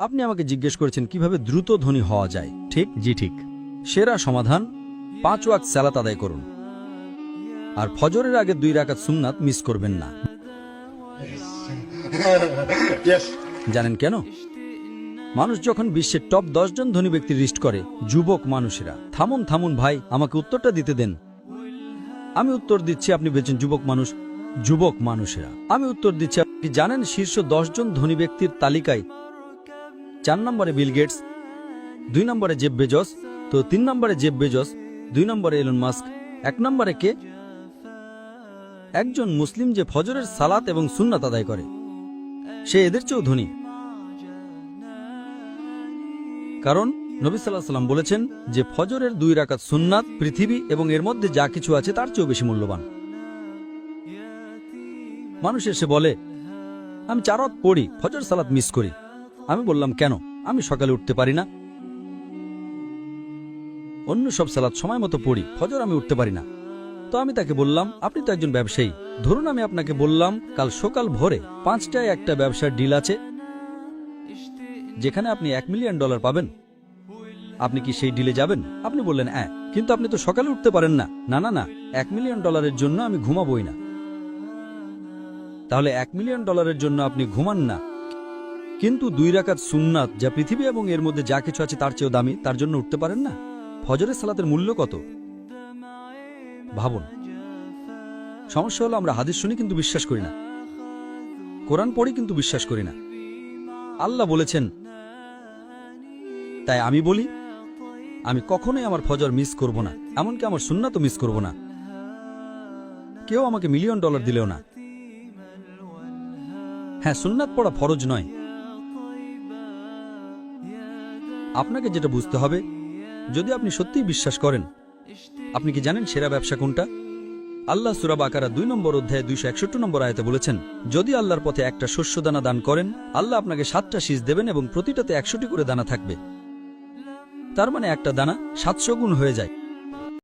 আপনি আমাকে জিজ্ঞেস করেছেন কিভাবে দ্রুত ধনী হওয়া যায়, ঠিক? জি ঠিক। সেরা সমাধান 5 ওয়াক্ত সালাত আদায় করুন, আর ফজরের আগে 2 রাকাত সুন্নাত মিস করবেন না। জানেন কেন? মানুষ যখন বিশ্বের টপ 10 জন ধনী ব্যক্তির লিস্ট করে, যুবক মানুষেরা। থামুন থামুন ভাই, আমাকে উত্তরটা দিতে দেন। আমি উত্তর দিচ্ছি, আপনি বেচেন যুবক মানুষ। যুবক মানুষেরা, আমি উত্তর দিচ্ছি। আপনি জানেন শীর্ষ 10 জন ধনী ব্যক্তির তালিকায় 4 নম্বরে বিল গেটস, 2 নম্বরে জেফ বেজস, তো 3 নম্বরে জেফ বেজস, 2 নম্বরে এলন মাস্ক, 1 নম্বরে কে? একজন মুসলিম যে ফজরের সালাত এবং সুন্নাত আদায় করে, সে এদের চেয়েও ধনী। কারণ নবী সাল্লাল্লাহু আলাইহি সাল্লাম বলেছেন যে ফজরের 2 রাকাত সুন্নাত পৃথিবী এবং এর মধ্যে যা কিছু আছে তার চেয়েও বেশি মূল্যবান। মানুষ এসে বলে, আমি 4 ওয়াক্ত পড়ি, ফজর সালাত মিস করি। আমি বললাম, কেন? আমি সকালে উঠতে পারি না। অন্য সব সালাত সময় মতো পড়ি, ফজর আমি উঠতে পারি না। তো আমি তাকে বললাম, আপনি তো একজন ব্যবসায়ী। ধরুন আমি আপনাকে বললাম কাল সকাল ভোরে 5টায় একটা ব্যবসার ডিল আছে যেখানে আপনি $1 মিলিয়ন পাবেন। আপনি কি সেই ডিলে যাবেন? আপনি বললেন হ্যাঁ, কিন্তু আপনি তো সকালে উঠতে পারেন না। না না না, $1 মিলিয়ন জন্য আমি ঘুমাবই না। তাহলে $1 মিলিয়ন জন্য আপনি ঘুমান না, কিন্তু 2 রাকাত সুন্নাত যা পৃথিবী এবং এর মধ্যে যা কিছু আছে তার চেয়েও দামি, তার জন্য উঠতে পারেন না? ফজরের সালাতের মূল্য কত ভাবুন। সমস্যা হলো আমরা হাদিস শুনি কিন্তু বিশ্বাস করি না, কোরআন পড়ি কিন্তু বিশ্বাস করি না। আল্লাহ বলেছেন, তাই আমি বলি আমি কখনোই আমার ফজর মিস করব না, এমনকি আমার সুন্নাতও মিস করব না। কেউ আমাকে $1 মিলিয়ন দিলেও না। হ্যাঁ, সুন্নাত পড়া ফরজ নয়। আপনাকে যেটা বুঝতে হবে, যদি আপনি সত্যিই বিশ্বাস করেন, আপনি কি জানেন সেরা ব্যবসা কোনটা? আল্লাহ সূরা বাকারা 2 নম্বর অধ্যায়ে 261 নম্বর আয়াতে বলেছেন, যদি আল্লাহর পথে একটা শস্যদানা দান করেন, আল্লাহ আপনাকে 7টা শীষ দেবেন এবং প্রতিটাতে 100টি করে দানা থাকবে। তার মানে একটা দানা 700 গুণ হয়ে যায়।